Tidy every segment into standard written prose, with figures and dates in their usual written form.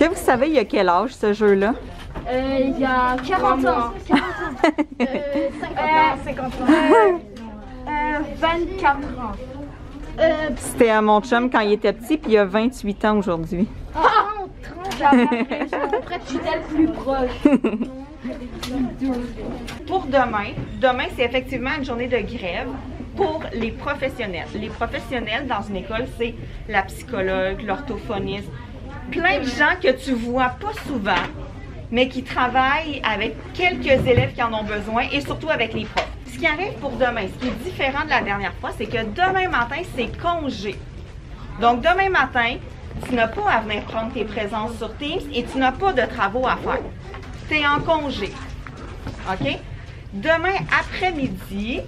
vous savez, il y a quel âge ce jeu-là? Il y a 40 ans. 50 ans. 24 ans. C'était à mon chum quand il était petit, puis il a 28 ans aujourd'hui. 30 après, tu es plus proche. Pour demain c'est effectivement une journée de grève pour les professionnels. Les professionnels dans une école, c'est la psychologue, l'orthophoniste, plein de gens que tu vois pas souvent, mais qui travaillent avec quelques élèves qui en ont besoin et surtout avec les profs. Ce qui arrive pour demain, ce qui est différent de la dernière fois, c'est que demain matin, c'est congé. Donc demain matin, tu n'as pas à venir prendre tes présences sur Teams et tu n'as pas de travaux à faire. Tu es en congé. OK? Demain après-midi,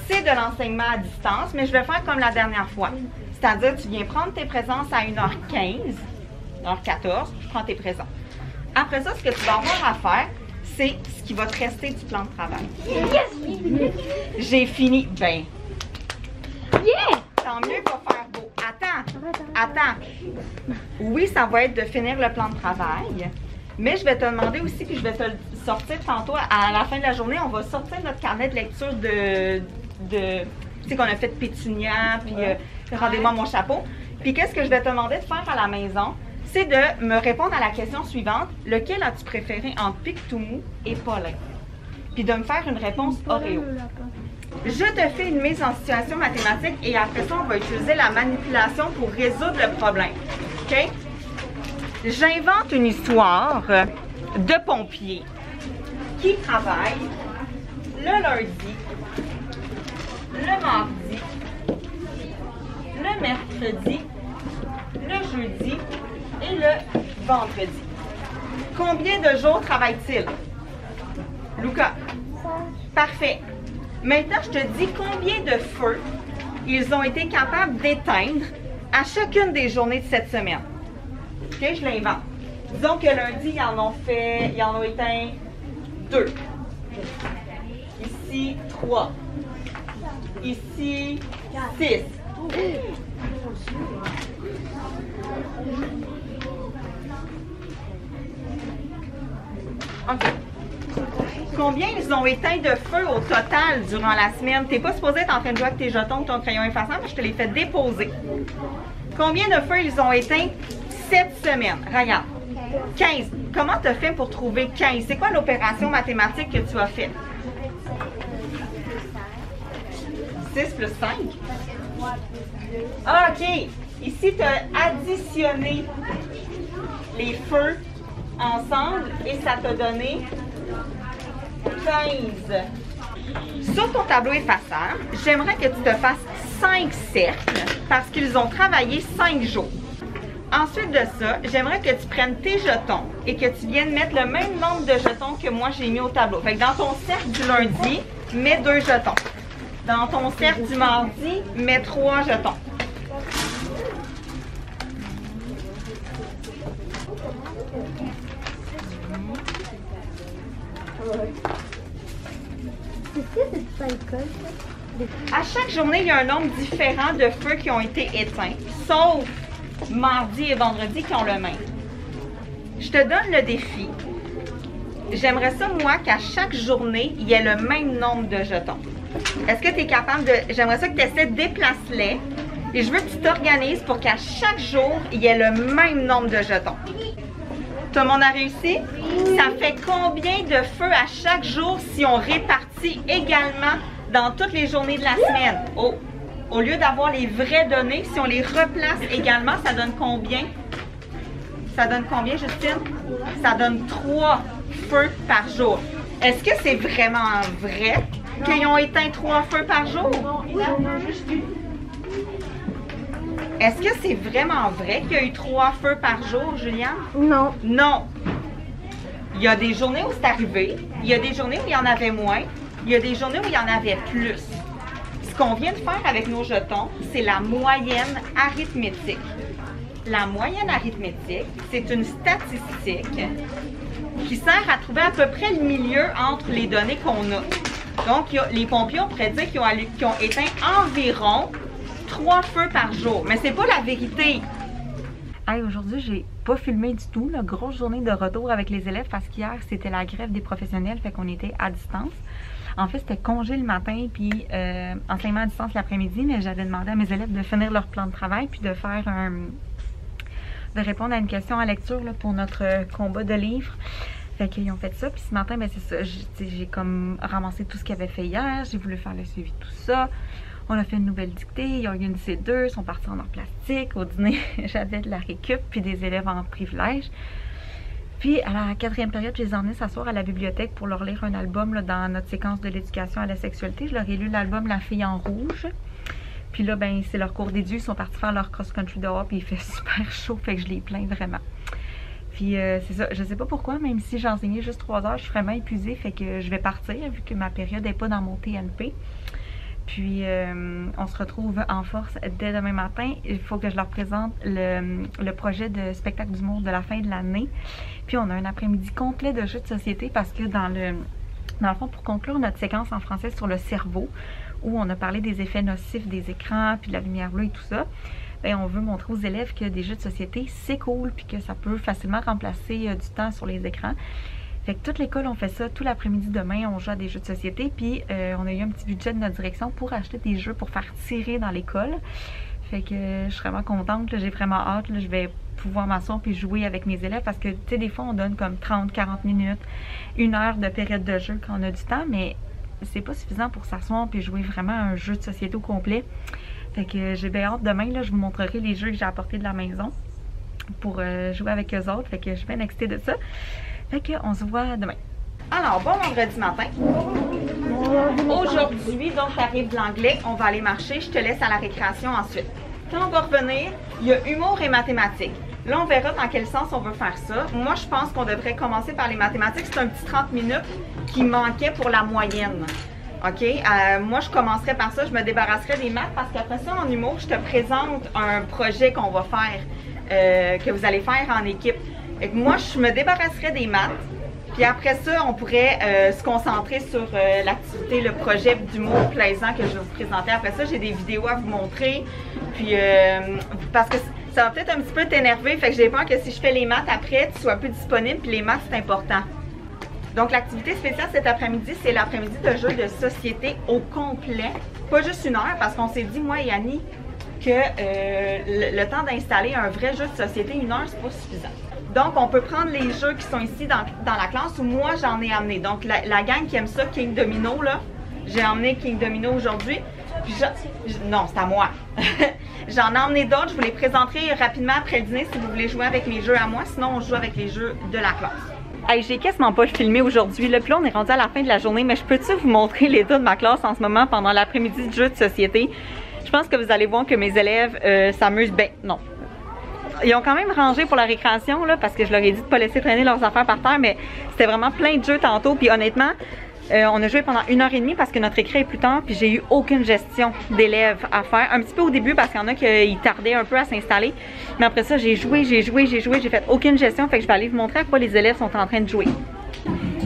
c'est de l'enseignement à distance, mais je vais faire comme la dernière fois. C'est-à-dire, tu viens prendre tes présences à 1h15, 1h14, je prends tes présences. Après ça, ce que tu vas avoir à faire, c'est ce qui va te rester du plan de travail. Yes! J'ai fini. Ben. Yeah! Tant mieux, va faire beau. Attends. Oui, ça va être de finir le plan de travail, mais je vais te demander aussi, puis je vais te le sortir tantôt, à la fin de la journée, on va sortir notre carnet de lecture tu sais, qu'on a fait Pétunia, puis Rendez-moi mon chapeau. Puis qu'est-ce que je vais te demander de faire à la maison? C'est de me répondre à la question suivante. Lequel as-tu préféré entre Pictou et Paulin? Puis de me faire une réponse Oreo. Je te fais une mise en situation mathématique et après ça, on va utiliser la manipulation pour résoudre le problème. OK? J'invente une histoire de pompiers qui travaillent le lundi, le mardi, le mercredi, le jeudi et le vendredi. Combien de jours travaillent-ils? Luca? Parfait. Maintenant, je te dis combien de feux ils ont été capables d'éteindre à chacune des journées de cette semaine. OK, je l'invente. Disons que lundi, ils en ont éteint 2. Ici, 3. Ici, 6. OK. Combien ils ont éteint de feu au total durant la semaine? Tu n'es pas supposé être en train de jouer avec tes jetons ou ton crayon effaçant, mais je te les fais déposer. Combien de feux ils ont éteint cette semaine? Regarde. 15. Comment tu as fait pour trouver 15? C'est quoi l'opération mathématique que tu as faite? 6 plus 5? Ah, OK. Ici, tu as additionné les feux ensemble et ça t'a donné 15. Sur ton tableau effaçeur, j'aimerais que tu te fasses 5 cercles parce qu'ils ont travaillé 5 jours. Ensuite de ça, j'aimerais que tu prennes tes jetons et que tu viennes mettre le même nombre de jetons que moi j'ai mis au tableau. Fait que dans ton cercle du lundi, mets 2 jetons. Dans ton cercle du mardi, mets 3 jetons. À chaque journée, il y a un nombre différent de feux qui ont été éteints, sauf mardi et vendredi qui ont le même. Je te donne le défi. J'aimerais ça, moi, qu'à chaque journée, il y ait le même nombre de jetons. Est-ce que tu es capable de... J'aimerais ça que tu essaies de déplacer-les et je veux que tu t'organises pour qu'à chaque jour, il y ait le même nombre de jetons. Tout le monde a réussi? Ça fait combien de feux à chaque jour si on répartit également dans toutes les journées de la semaine? Oh, au lieu d'avoir les vraies données, si on les replace également, ça donne combien? Ça donne combien, Justine? Ça donne 3 feux par jour. Est-ce que c'est vraiment vrai qu'ils ont éteint 3 feux par jour? Non, juste une. Est-ce que c'est vraiment vrai qu'il y a eu 3 feux par jour, Juliane? Non. Non. Il y a des journées où c'est arrivé, il y a des journées où il y en avait moins, il y a des journées où il y en avait plus. Ce qu'on vient de faire avec nos jetons, c'est la moyenne arithmétique. La moyenne arithmétique, c'est une statistique qui sert à trouver à peu près le milieu entre les données qu'on a. Donc, les pompiers ont prédit qu'ils ont éteint environ 3 feux par jour. Mais c'est pas la vérité. Hey, aujourd'hui, j'ai pas filmé du tout. Là. Grosse journée de retour avec les élèves parce qu'hier, c'était la grève des professionnels, fait qu'on était à distance. En fait, c'était congé le matin, puis enseignement à distance l'après-midi, mais j'avais demandé à mes élèves de finir leur plan de travail, puis de faire de répondre à une question à lecture là, pour notre combat de livres. Fait qu'ils ont fait ça, puis ce matin, ben c'est ça, j'ai comme ramassé tout ce qu'ils avaient fait hier, j'ai voulu faire le suivi de tout ça. On a fait une nouvelle dictée, ils ont organisé deux, sont partis en art plastique. Au dîner, j'avais de la récup, puis des élèves en privilège. Puis à la 4e période, je les ai emmenés s'asseoir à la bibliothèque pour leur lire un album là, dans notre séquence de l'éducation à la sexualité. Je leur ai lu l'album La fille en rouge. Puis là, ben c'est leur cours d'édu, ils sont partis faire leur cross-country dehors, puis il fait super chaud, fait que je les plains vraiment. Puis c'est ça, je sais pas pourquoi, même si j'ai enseigné juste 3 heures, je suis vraiment épuisée, fait que je vais partir vu que ma période n'est pas dans mon TNP. Puis on se retrouve en force dès demain matin. Il faut que je leur présente le projet de spectacle d'humour de la fin de l'année. Puis on a un après-midi complet de jeux de société parce que dans le fond, pour conclure notre séquence en français sur le cerveau, où on a parlé des effets nocifs des écrans, puis de la lumière bleue et tout ça, bien, on veut montrer aux élèves que des jeux de société, c'est cool, puis que ça peut facilement remplacer du temps sur les écrans. Fait que toute l'école, on fait ça tout l'après-midi demain, on joue à des jeux de société, puis on a eu un petit budget de notre direction pour acheter des jeux pour faire tirer dans l'école. Fait que je suis vraiment contente, j'ai vraiment hâte, là, je vais pouvoir m'asseoir puis jouer avec mes élèves parce que, tu sais, des fois, on donne comme 30-40 minutes, 1 heure de période de jeu quand on a du temps, mais c'est pas suffisant pour s'asseoir puis jouer vraiment un jeu de société au complet. Fait que j'ai bien hâte demain, là, je vous montrerai les jeux que j'ai apportés de la maison pour jouer avec eux autres, fait que je suis bien excitée de ça. Fait qu'on se voit demain. Alors, bon vendredi matin. Aujourd'hui, donc, t'arrives de l'anglais, on va aller marcher, je te laisse à la récréation ensuite. Quand on va revenir, il y a humour et mathématiques. Là, on verra dans quel sens on veut faire ça. Moi, je pense qu'on devrait commencer par les mathématiques. C'est un petit 30 minutes qui manquait pour la moyenne. OK? Moi, je commencerai par ça. Je me débarrasserai des maths parce qu'après ça, en humour, je te présente un projet qu'on va faire, que vous allez faire en équipe. Et moi, je me débarrasserais des maths. Puis après ça, on pourrait se concentrer sur l'activité, le projet d'humour plaisant que je vais vous présenter. Après ça, j'ai des vidéos à vous montrer. Puis, parce que ça va peut-être un petit peu t'énerver. Fait que j'ai peur que si je fais les maths après, tu sois plus disponible. Puis les maths, c'est important. Donc, l'activité spéciale cet après-midi, c'est l'après-midi de jeu de société au complet. Pas juste 1 heure, parce qu'on s'est dit, moi et Annie, que le temps d'installer un vrai jeu de société, 1 heure, c'est pas suffisant. Donc, on peut prendre les jeux qui sont ici dans la classe où moi, j'en ai amené. Donc, la gang qui aime ça, King Domino, là, j'ai emmené King Domino aujourd'hui. Non, c'est à moi. J'en ai emmené d'autres. Je vous les présenterai rapidement après le dîner si vous voulez jouer avec mes jeux à moi. Sinon, on joue avec les jeux de la classe. Hey, j'ai quasiment pas filmé aujourd'hui. Puis là, on est rendu à la fin de la journée. Mais je peux-tu vous montrer l'état de ma classe en ce moment pendant l'après-midi de jeu de société? Je pense que vous allez voir que mes élèves s'amusent. Ben, non. Ils ont quand même rangé pour la récréation, là, parce que je leur ai dit de ne pas laisser traîner leurs affaires par terre, mais c'était vraiment plein de jeux tantôt. Puis honnêtement, on a joué pendant 1h30 parce que notre récré est plus tard, puis j'ai eu aucune gestion d'élèves à faire. Un petit peu au début parce qu'il y en a qui tardaient un peu à s'installer. Mais après ça, j'ai joué, j'ai fait aucune gestion, fait que je vais aller vous montrer à quoi les élèves sont en train de jouer.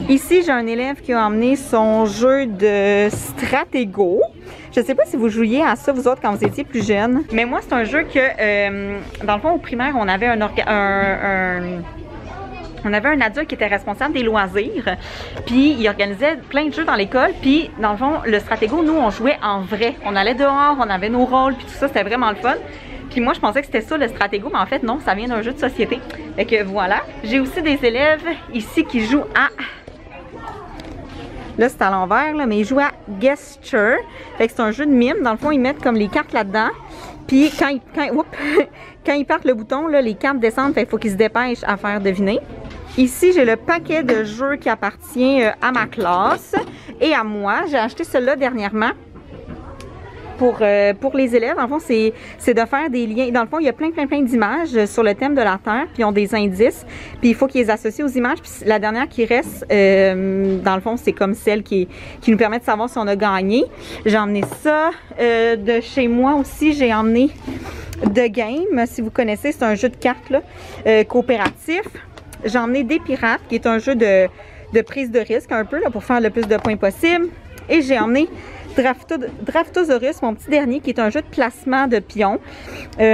Ici, j'ai un élève qui a emmené son jeu de Stratego. Je ne sais pas si vous jouiez à ça, vous autres, quand vous étiez plus jeunes. Mais moi, c'est un jeu que, dans le fond, au primaire, on avait un adulte qui était responsable des loisirs. Puis, il organisait plein de jeux dans l'école. Puis, dans le fond, le Stratego, nous, on jouait en vrai. On allait dehors, on avait nos rôles, puis tout ça, c'était vraiment le fun. Puis moi, je pensais que c'était ça, le Stratego, mais en fait, non, ça vient d'un jeu de société. Fait que voilà. J'ai aussi des élèves ici qui jouent à... Là, c'est à l'envers, mais ils jouent à Gesture. Fait que c'est un jeu de mime. Dans le fond, ils mettent comme les cartes là-dedans. Puis quand ils partent le bouton, là, les cartes descendent. Fait qu'il faut qu'ils se dépêchent à faire deviner. Ici, j'ai le paquet de jeux qui appartient à ma classe et à moi. J'ai acheté celui-là dernièrement pour les élèves. Dans le fond, c'est de faire des liens. Dans le fond, il y a plein d'images sur le thème de la Terre, puis ils ont des indices, puis il faut qu'ils les associent aux images. Puis la dernière qui reste, dans le fond, c'est comme celle qui nous permet de savoir si on a gagné. J'ai emmené ça de chez moi aussi. J'ai emmené The Game, si vous connaissez, c'est un jeu de cartes là, coopératif. J'ai emmené Des Pirates, qui est un jeu de prise de risque un peu, là, pour faire le plus de points possible. Et j'ai emmené Draftosaurus, mon petit dernier, qui est un jeu de placement de pions.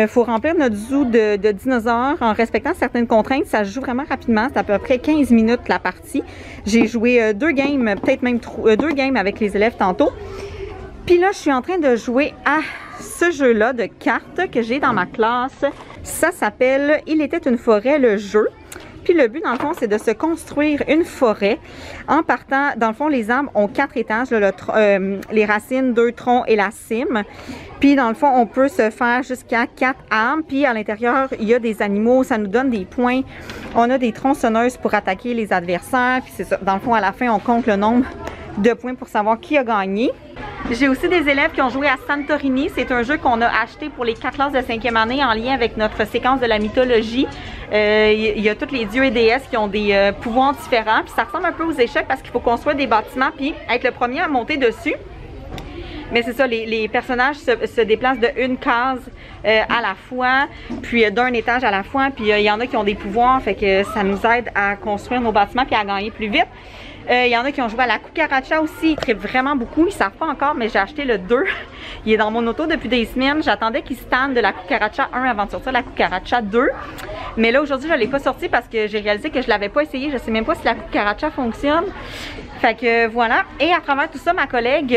Faut remplir notre zoo de dinosaures en respectant certaines contraintes. Ça se joue vraiment rapidement. C'est à peu près 15 minutes la partie. J'ai joué 2 games, peut-être même 2 games avec les élèves tantôt. Puis là, je suis en train de jouer à ce jeu-là de cartes que j'ai dans ma classe. Ça s'appelle « Il était une forêt, le jeu ». Puis le but, dans le fond, c'est de se construire une forêt en partant, dans le fond, les arbres ont 4 étages, là, les racines, 2 troncs et la cime. Puis dans le fond, on peut se faire jusqu'à 4 arbres. Puis à l'intérieur, il y a des animaux, ça nous donne des points. On a des tronçonneuses pour attaquer les adversaires. Puis c'est ça, dans le fond, à la fin, on compte le nombre de points pour savoir qui a gagné. J'ai aussi des élèves qui ont joué à Santorini. C'est un jeu qu'on a acheté pour les 4 classes de 5e année en lien avec notre séquence de la mythologie. Il y a tous les dieux et déesses qui ont des pouvoirs différents. Puis ça ressemble un peu aux échecs parce qu'il faut construire des bâtiments puis être le premier à monter dessus. Mais c'est ça, les personnages se déplacent de une case à la fois, puis d'un étage à la fois. Puis il y en a qui ont des pouvoirs, fait que ça nous aide à construire nos bâtiments puis à gagner plus vite. Il y en a qui ont joué à la cucaracha aussi, ils trippent vraiment beaucoup, ils savent pas encore, mais j'ai acheté le 2. Il est dans mon auto depuis des semaines. J'attendais qu'il se tanne de la cucaracha 1 avant de sortir la cucaracha 2. Mais là, aujourd'hui, je ne l'ai pas sorti parce que j'ai réalisé que je ne l'avais pas essayé. Je ne sais même pas si la cucaracha fonctionne. Fait que voilà. Et à travers tout ça, ma collègue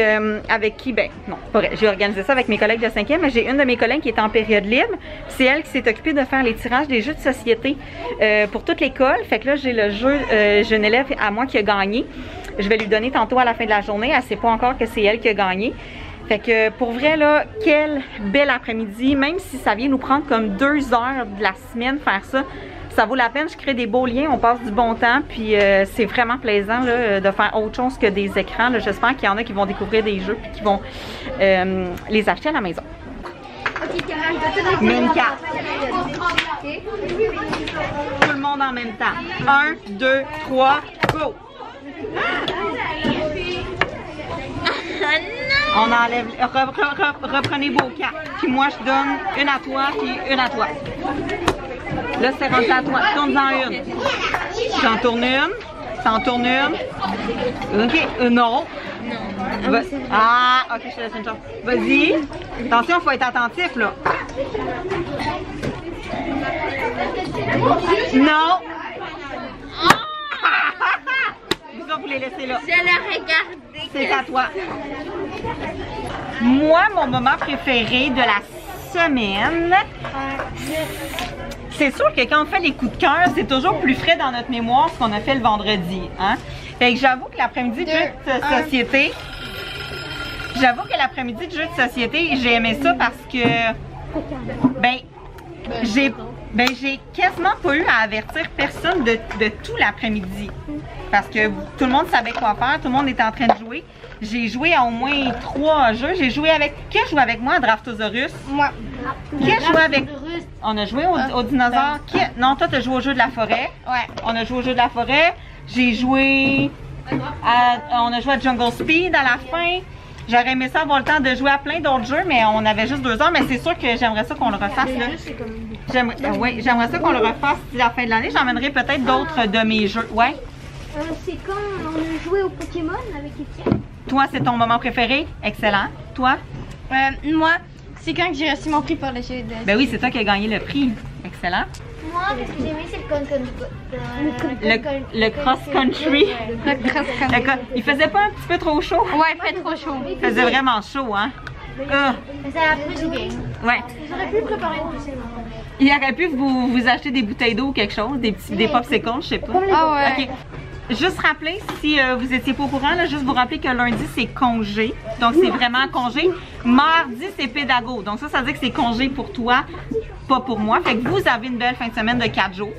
avec qui, ben non, pas vrai, j'ai organisé ça avec mes collègues de 5e, mais j'ai une de mes collègues qui est en période libre. C'est elle qui s'est occupée de faire les tirages des jeux de société pour toute l'école. Fait que là, j'ai le jeu, j'ai une élève à moi qui a gagné. Je vais lui donner tantôt à la fin de la journée. Elle ne sait pas encore que c'est elle qui a gagné. Fait que pour vrai, là, quel bel après-midi. Même si ça vient nous prendre comme 2 heures de la semaine faire ça, ça vaut la peine. Je crée des beaux liens, on passe du bon temps. Puis c'est vraiment plaisant là, de faire autre chose que des écrans. J'espère qu'il y en a qui vont découvrir des jeux et qui vont les acheter à la maison. Mets une carte. Tout le monde en même temps. 1, 2, 3, go! On enlève, reprenez vos cartes. Puis moi, je donne une à toi, puis une à toi. Là, c'est rendu à toi. Tourne-en une. J'en tourne une. T'en tournes une. OK. Non. Ah, OK, je te laisse une chance. Vas-y. Attention, il faut être attentif, là. Non. Vous les laissez là. Je l'ai regardé. C'est à toi. Moi, mon moment préféré de la semaine, c'est sûr que quand on fait les coups de cœur, c'est toujours plus frais dans notre mémoire ce qu'on a fait le vendredi. Hein? Fait que j'avoue que l'après-midi de jeu de société, j'ai aimé ça parce que, j'ai quasiment pas eu à avertir personne de tout l'après-midi. Parce que tout le monde savait quoi faire, tout le monde était en train de jouer. J'ai joué à au moins 3 jeux. J'ai joué avec... Qui a joué avec moi à Draftosaurus? Moi. Qui a joué avec... On a joué aux dinosaures. Non, toi, tu as joué au jeu de la forêt. Ouais. On a joué au jeu de la forêt. J'ai joué... on a joué à Jungle Speed à la fin. J'aurais aimé ça avoir le temps de jouer à plein d'autres jeux, mais on avait juste 2 heures. Mais c'est sûr que j'aimerais ça qu'on le refasse là. J'aimerais ça qu'on le refasse d'ici la fin de l'année. J'emmènerai peut-être d'autres de mes jeux. Ouais. C'est quand on a joué au Pokémon avec Étienne. Toi, c'est ton moment préféré? Excellent. Toi? Moi, c'est quand j'ai reçu mon prix pour le jeu de... Ben oui, c'est toi qui as gagné le prix. Excellent. Moi, ce que j'ai aimé, c'est le cross-country. Il faisait pas un petit peu trop chaud? Ouais, il fait trop chaud. Il faisait vraiment chaud, hein? Ça a pris bien. Ouais. J'aurais pu préparer une poussée. Il aurait pu vous acheter des bouteilles d'eau ou quelque chose, des popsicles, je sais pas. Ah ouais. OK. Juste rappeler, si vous étiez pas au courant, là, juste vous rappeler que lundi, c'est congé. Donc, c'est vraiment congé. Mardi, c'est pédago. Donc, ça veut dire que c'est congé pour toi, pas pour moi. Fait que vous avez une belle fin de semaine de 4 jours.